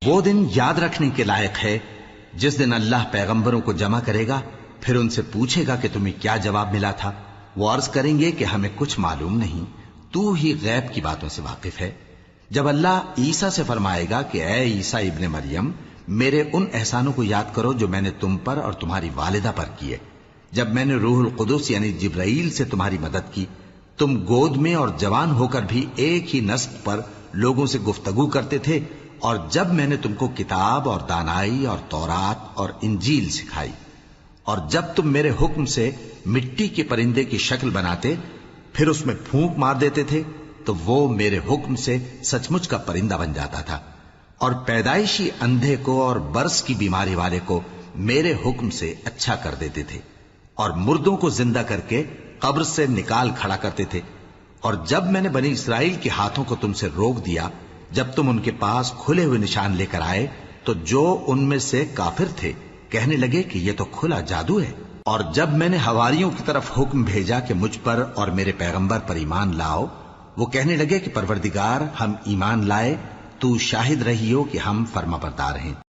وہ دن یاد رکھنے کے لائق ہے جس دن اللہ پیغمبروں کو جمع کرے گا، پھر ان سے پوچھے گا کہ تمہیں کیا جواب ملا تھا۔ وہ عرض کریں گے کہ ہمیں کچھ معلوم نہیں، تو ہی غیب کی باتوں سے واقف ہے۔ جب اللہ عیسیٰ سے فرمائے گا کہ اے عیسیٰ ابن مریم، میرے ان احسانوں کو یاد کرو جو میں نے تم پر اور تمہاری والدہ پر کیے، جب میں نے روح القدس یعنی جبرائیل سے تمہاری مدد کی، تم گود میں اور جوان ہو کر بھی ایک ہی نسق پر لوگوں سے گفتگو کرتے تھے، اور جب میں نے تم کو کتاب اور دانائی اور تورات اور انجیل سکھائی، اور جب تم میرے حکم سے مٹی کے پرندے کی شکل بناتے پھر اس میں پھونک مار دیتے تھے تو وہ میرے حکم سے سچ مچ کا پرندہ بن جاتا تھا، اور پیدائشی اندھے کو اور برس کی بیماری والے کو میرے حکم سے اچھا کر دیتے تھے، اور مردوں کو زندہ کر کے قبر سے نکال کھڑا کرتے تھے۔ اور جب میں نے بنی اسرائیل کے ہاتھوں کو تم سے روک دیا، جب تم ان کے پاس کھلے ہوئے نشان لے کر آئے، تو جو ان میں سے کافر تھے کہنے لگے کہ یہ تو کھلا جادو ہے۔ اور جب میں نے حواریوں کی طرف حکم بھیجا کہ مجھ پر اور میرے پیغمبر پر ایمان لاؤ، وہ کہنے لگے کہ پروردگار، ہم ایمان لائے، تو شاہد رہی ہو کہ ہم فرما بردار ہیں۔